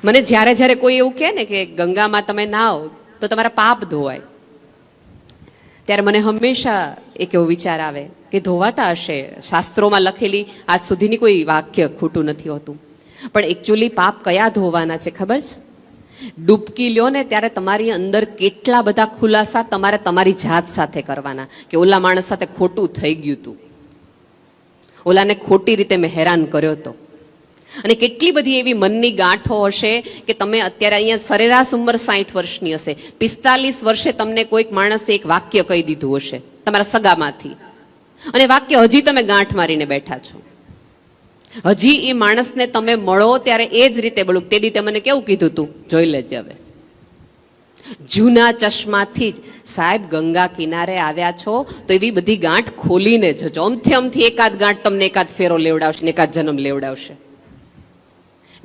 મને જ્યારે જ્યારે કોઈ એવું કહે ને કે ગંગામાં તમે નાહો તો તમારા પાપ ધોવાય, ત્યારે મને હંમેશા એક એવો વિચાર આવે કે ધોવાતા હશે, શાસ્ત્રોમાં લખેલી આજ સુધીની કોઈ વાક્ય ખોટું નથી હોતું, પણ એકચ્યુઅલી પાપ કયા ધોવાના છે ખબર છે? ડૂબકી લ્યો ને ત્યારે તમારી અંદર કેટલા બધા ખુલાસા તમારે તમારી જાત સાથે કરવાના કે ઓલા માણસ સાથે ખોટું થઈ ગયું હતું, ઓલાને ખોટી રીતે મેં હેરાન કર્યો હતો. અને કેટલી બધી એવી મનની ગાંઠો હશે કે તમે અત્યારે અહીંયા સરેરાશ ઉંમર 60 વર્ષની હશે, 45 વર્ષે તમને કોઈક માણસે એક વાક્ય કહી દીધું હશે તમારા સગામાંથી, અને વાક્ય હજી તમે ગાંઠ મારીને બેઠા છો. હજી એ માણસને તમે મળો ત્યારે એ જ રીતે બોલું, તે દી મને કેવું કીધું તું, જોઈ લેજે હવે. જૂના ચશ્માથી જ સાહેબ ગંગા કિનારે આવ્યા છો તો એવી બધી ગાંઠ ખોલીને જજો. અમથી એકાદ ગાંઠ તમને એકાદ ફેરો લેવડાવશે ને એકાદ જન્મ લેવડાવશે.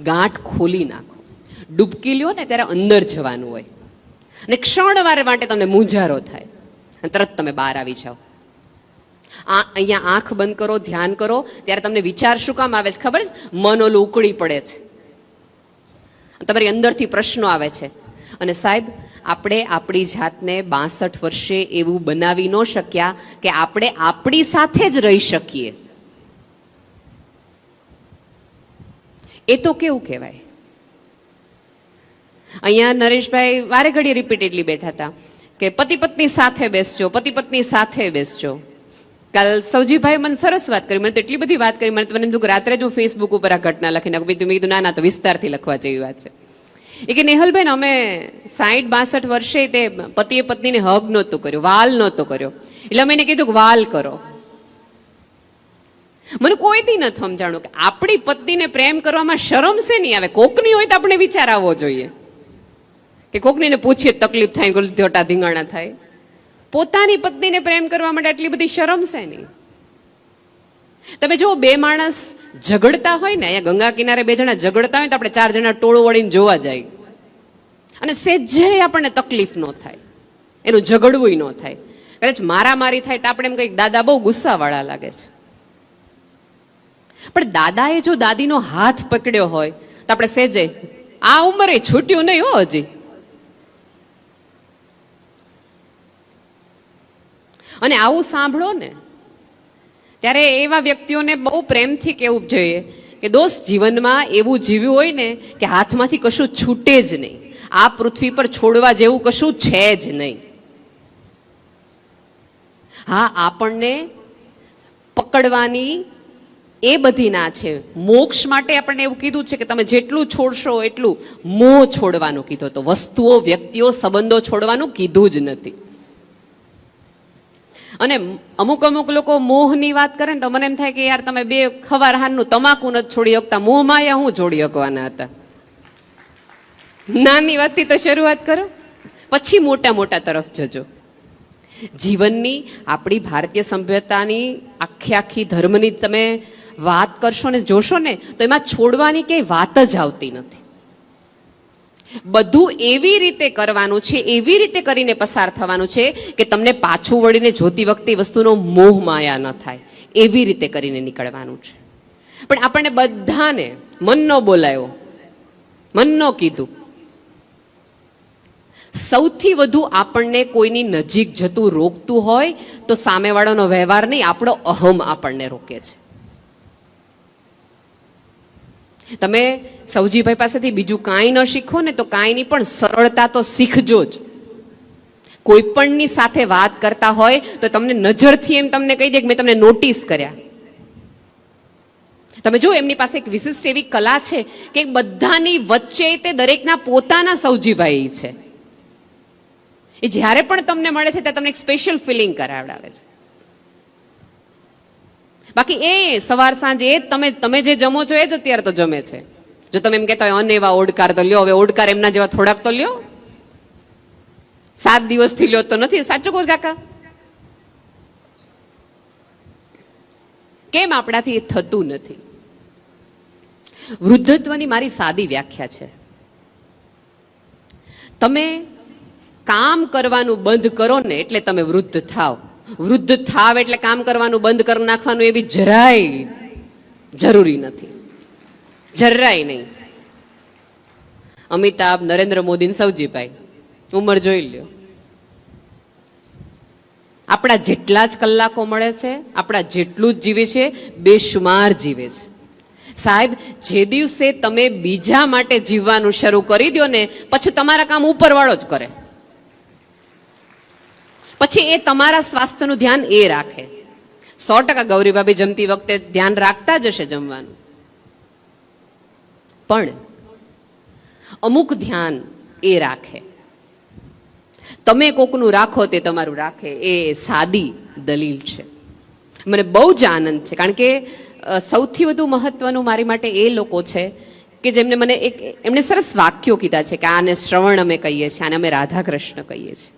ગાંઠ ખોલી નાખો. ડૂબકી લ્યો ને ત્યારે અંદર જવાનું હોય અને ક્ષણવાર માટે તમને મૂંઝારો થાય અને તરત તમે બહાર આવી જાઓ. અહીંયા આંખ બંધ કરો, ધ્યાન કરો, ત્યારે તમને વિચાર શું કામ આવે છે ખબર છે? મન ઓલું ઉકળી પડે છે, તમારી અંદરથી પ્રશ્નો આવે છે. અને સાહેબ આપણે આપણી જાતને 62 વર્ષે એવું બનાવી ન શક્યા કે આપણે આપણી સાથે જ રહી શકીએ. એ તો કેવું કહેવાય? અહીંયા નરેશભાઈ વારે ઘડી રિપીટેડલી બેઠા હતા કે પતિ પત્ની સાથે બેસજો, પતિ પત્ની સાથે બેસજો. કાલ સૌજીભાઈ મને સરસ વાત કરી, મને તો એટલી બધી વાત કરી, મને તો મને રાત્રે જ હું ફેસબુક ઉપર આ ઘટના લખીને મેં કીધું ના તો વિસ્તારથી લખવા જેવી વાત છે. એ કે નેહલબેન અમે 60-62 વર્ષે તે પતિએ પત્નીને હગ નહોતું કર્યું, વાલ નહોતો કર્યો, એટલે અમે એને કીધું કે વાલ કરો. મને કોઈ દી નથી સમજાણું કે આપણી પત્નીને પ્રેમ કરવામાં શરમ છે નહીં આવે. કોકની હોય તો આપણે વિચાર આવવો જોઈએ કે કોકનીને પૂછીએ તકલીફ થાય, ધોટા ધીંગાણા થાય. પોતાની પત્નીને પ્રેમ કરવા માટે આટલી બધી શરમ છે નહીં. તમે જો બે માણસ ઝઘડતા હોય ને, અહીંયા ગંગા કિનારે બે જણા ઝઘડતા હોય તો આપણે 4 જણા ટોળું વળીને જોવા જાય અને સેજે આપણને તકલીફ ન થાય, એનું ઝઘડવું ન થાય. કદાચ મારામારી થાય તો આપણે એમ કંઈક દાદા બહુ ગુસ્સાવાળા લાગે છે, પણ દાદાએ જો દાદીનો હાથ પકડ્યો હોય તો આપણે સેજે આ ઉંમરે છૂટ્યું નહીં હો હજી. અને આવું સાંભળો ને ત્યારે એવા વ્યક્તિઓને બહુ પ્રેમથી કહેવું જોઈએ કે દોસ્ત, જીવનમાં એવું જીવ્યું હોય ને કે હાથમાંથી કશું છૂટે જ નહીં. આ પૃથ્વી પર છોડવા જેવું કશું છે જ નહીં. હા, આપણને પકડવાની એ બધી ના છે. મોક્ષ માટે આપણને એવું કીધું છે કે તમે જેટલું છોડશો એટલું. મોહ છોડવાનું કીધું તો, વસ્તુઓ, વ્યક્તિઓ, સંબંધો છોડવાનું કીધું જ નથી. અને અમુક લોકો મોહની વાત કરે ને તો મને એમ થાય કે યાર તમે 2 ખવાર હાનનું તમાકુ નથી છોડી શકતા, મોહમાં હું છોડી શકવાના હતા? નાની વાતથી તો શરૂઆત કરો, પછી મોટા તરફ જજો. જીવનની આપણી ભારતીય સભ્યતાની આખી ધર્મની તમે વાત કરશો ને જોશો ને તો એમાં છોડવાની કઈ વાત જ આવતી નથી. બધું એવી રીતે કરવાનું છે, એવી રીતે કરીને પસાર થવાનું છે કે તમને પાછું વળીને જોતી વખતે વસ્તુનો મોહ માયા ન થાય, એવી રીતે કરીને નીકળવાનું છે. પણ આપણને બધાને મન ન બોલાયો, મન ન કીધું. સૌથી વધુ આપણને કોઈની નજીક જતું રોકતું હોય તો સામેવાળાનો વ્યવહાર નહીં, આપણો અહમ આપણને રોકે છે. તમે સૌજીભાઈ પાસેથી બીજું કાંઈ ન શીખો ને તો કાંઈ નહીં, પણ સરળતા તો શીખજો જ. કોઈ પણની સાથે વાત કરતા હોય તો તમને નજરથી એમ તમને કહી દે કે મેં તમને નોટિસ કર્યા. તમે જો એમની પાસે એક વિશિષ્ટ એવી કલા છે કે બધાની વચ્ચે તે દરેકના પોતાના સૌજીભાઈ છે. એ જ્યારે પણ તમને મળે છે ત્યારે તમને એક સ્પેશિયલ ફિલિંગ કરાવડાવે છે. બાકી એ સવાર સાંજ એ તમે જે જમો છો એ જ અત્યારે તો જમે છે. જો તમે એમ કહેતા હોય અનેવા ઓડકાર તો લ્યો, હવે ઓડકાર એમના જેવા થોડાક તો લ્યો, 7 દિવસથી લ્યો તો નથી. સાચું કહું કાકા? કેમ આપણાથી એ થતું નથી? વૃદ્ધત્વની મારી સાદી વ્યાખ્યા છે, તમે કામ કરવાનું બંધ કરો ને એટલે તમે વૃદ્ધ થાવ. વૃદ્ધ થાવ એટલે કામ કરવાનું બંધ કરી નાખવાનું એવી જરાય જરૂરી નથી, જરાય નહીં. અમિતાભ, નરેન્દ્ર મોદી ને સૌજીભાઈ, ઉંમર જોઈ લ્યો. આપણા જેટલા જ કલાકો મળે છે, આપણા જેટલું જ જીવે છે, બેશુમાર જીવે છે. સાહેબ, જે દિવસે તમે બીજા માટે જીવવાનું શરૂ કરી દો ને, પછી તમારા કામ ઉપરવાળો જ કરે. પછી એ તમારા સ્વાસ્થ્યનું ધ્યાન એ રાખે. 100% ગૌરીભાભી જમતી વખતે ધ્યાન રાખતા જ હશે જમવાનું, પણ અમુક ધ્યાન એ રાખે. તમે કોકનું રાખો તે તમારું રાખે, એ સાદી દલીલ છે. મને બહુ જ આનંદ છે, કારણ કે સૌથી વધુ મહત્વનું મારી માટે એ લોકો છે કે જેમને મને એમણે સરસ વાક્યો કીધા છે કે આને શ્રવણ અમે કહીએ છીએ, આને અમે રાધા કૃષ્ણ કહીએ છીએ.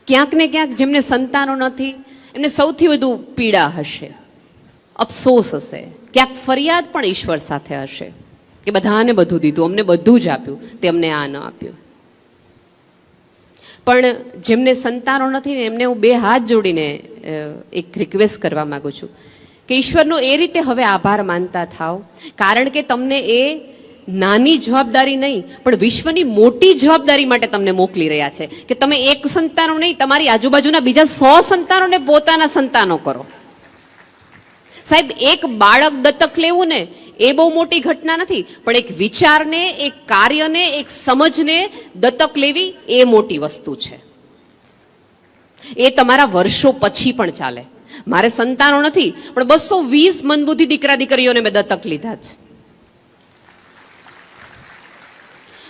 ક્યાંક ને ક્યાંક જેમને સંતાનો નથી એમને સૌથી વધુ પીડા હશે, અફસોસ હશે, ક્યાંક ફરિયાદ પણ ઈશ્વર સાથે હશે કે બધાને બધું દીધું, અમને બધું જ આપ્યું, તેમને આ ન આપ્યું. પણ જેમને સંતાનો નથી ને એમને હું બે હાથ જોડીને એક રિક્વેસ્ટ કરવા માંગુ છું કે ઈશ્વરનો એ રીતે હવે આભાર માનતા થાવ, કારણ કે તમને એ નાની જવાબદારી નહીં પણ વિશ્વની મોટી જવાબદારી માટે તમને મોકલી રહ્યા છે કે તમે એક સંતાનો નહીં, તમારી આજુબાજુના બીજા 100 સંતાનોને પોતાના સંતાનો કરો. સાહેબ, એક બાળક દત્તક લેવું ને એ બહુ મોટી ઘટના નથી, પણ એક વિચારને, એક કાર્યને, એક સમજને દત્તક લેવી એ મોટી વસ્તુ છે. એ તમારા વર્ષો પછી પણ ચાલે. મારે સંતાનો નથી, પણ 220 મંદબુદ્ધિ દીકરા દીકરીઓને મેં દત્તક લીધા છે.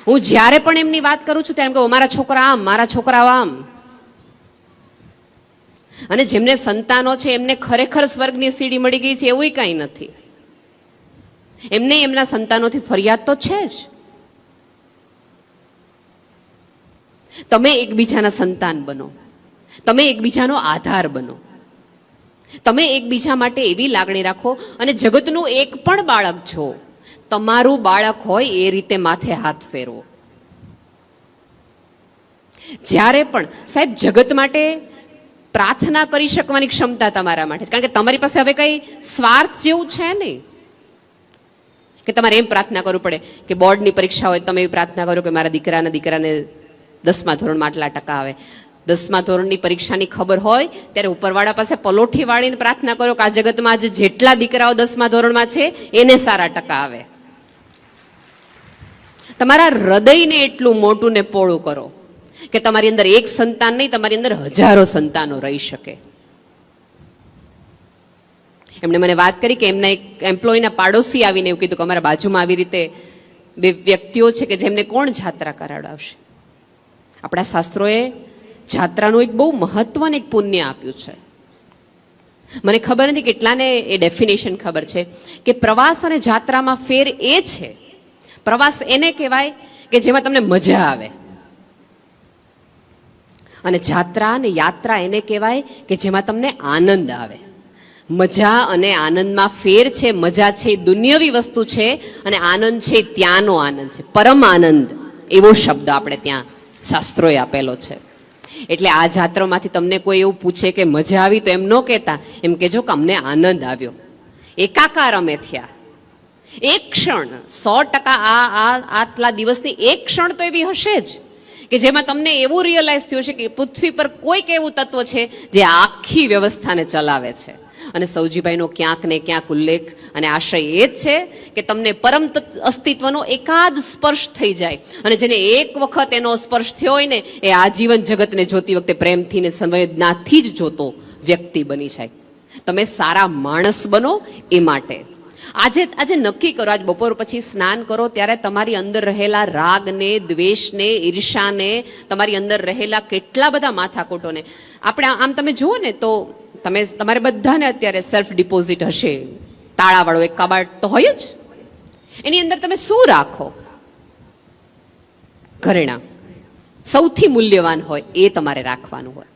હું જ્યારે પણ એમની વાત કરું છું ત્યારે એમ કહું મારા છોકરા આમ, મારા છોકરાઓ આમ. અને જેમને સંતાનો છે એમને ખરેખર સ્વર્ગની સીડી મળી ગઈ છે એવું કંઈ નથી. એમને એમના સંતાનોથી ફરિયાદ તો છે જ. તમે એકબીજાના સંતાન બનો, તમે એકબીજાનો આધાર બનો, તમે એકબીજા માટે એવી લાગણી રાખો. અને જગતનું એક પણ બાળક છો, તમારું બાળક હોય એ રીતે માથે હાથ ફેરવો. જ્યારે પણ સાહેબ જગત માટે પ્રાર્થના કરી શકવાની ક્ષમતા તમારા માટે છે, કારણ કે તમારી પાસે હવે કઈ સ્વાર્થ જેવું છે નહીં કે તમારે એમ પ્રાર્થના કરવું પડે કે બોર્ડની પરીક્ષા હોય તમે એવી પ્રાર્થના કરો કે મારા દીકરાને 10મા ધોરણમાં આટલા ટકા આવે. 10મા ધોરણની પરીક્ષાની ખબર હોય ત્યારે ઉપરવાળા પાસે પલોઠી વાળીને પ્રાર્થના કરો કે આ જગતમાં આજે જેટલા દીકરાઓ 10મા ધોરણમાં છે એને સારા ટકા આવે. તમારા હૃદયને એટલું મોટું ને પોળું કરો કે તમારી અંદર એક સંતાન નહીં, તમારી અંદર હજારો સંતાનો રહી શકે. એમણે મને વાત કરી કે એમના એક એમ્પ્લોયના પાડોશી આવીને એવું કીધું કે અમારા બાજુમાં આવી રીતે 2 વ્યક્તિઓ છે કે જેમને કોણ જાત્રા કરાવડાવશે. આપણા શાસ્ત્રોએ જાત્રાનું એક બહુ મહત્વનું એક પુણ્ય આપ્યું છે. મને ખબર નથી કેટલાને એ ડેફિનેશન ખબર છે કે પ્રવાસ અને જાત્રામાં ફેર એ છે, પ્રવાસ એને કહેવાય કે જેમાં તમને મજા આવે, અને જાત્રા અને યાત્રા એને કહેવાય કે જેમાં તમને આનંદ આવે. મજા અને આનંદમાં ફેર છે. મજા છે દુનિયાવી વસ્તુ છે અને આનંદ છે ત્યાંનો આનંદ છે, પરમ આનંદ એવો શબ્દ આપણે ત્યાં શાસ્ત્રોએ આપેલો છે. એટલે આ જાત્રામાંથી તમને કોઈ એવું પૂછે કે મજા આવી તો એમ ન કહેતા, એમ કહેજો કે અમને આનંદ આવ્યો, એકાકાર અમે થયા. એક ક્ષણ 100% આટલા દિવસની એક ક્ષણ તો એવી હશે જ કે જેમાં તમને એવું રિયલાઇઝ થયું હશે કે પૃથ્વી પર કોઈક એવું તત્વ છે જે આખી વ્યવસ્થાને ચલાવે છે. અને સૌજીભાઈનો ક્યાંક ને ક્યાંક ઉલ્લેખ અને આશય એ જ છે કે તમને પરમ અસ્તિત્વનો એકાદ સ્પર્શ થઈ જાય, અને જેને એક વખત એનો સ્પર્શ થયો હોય ને એ આજીવન જગતને જોતી વખતે પ્રેમથી ને સંવેદનાથી જ જોતો વ્યક્તિ બની જાય. તમે સારા માણસ બનો એ માટે આજે નક્કી કરો, આજ બપોર પછી સ્નાન કરો ત્યારે તમારી અંદર રહેલા રાગને, દ્વેષને, ઈર્ષાને, તમારી અંદર રહેલા કેટલા બધા માથાકૂટોને આપણે આમ તમે જુઓ ને તો તમારે બધાને અત્યારે સેલ્ફ ડિપોઝિટ હશે, તાળાવાળો એક કબાટ તો હોય જ. એની અંદર તમે શું રાખો? ઘરેણાં સૌથી મૂલ્યવાન હોય એ તમારે રાખવાનું હોય.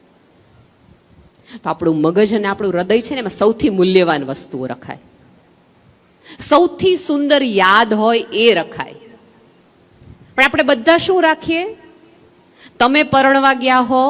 તો આપણું મગજ અને આપણું હૃદય છે ને એમાં સૌથી મૂલ્યવાન વસ્તુઓ રખાય, સૌથી સુંદર યાદ હોય એ રખાય. પણ આપણે બધા શું રાખીએ? તમે પરણવા ગયા હો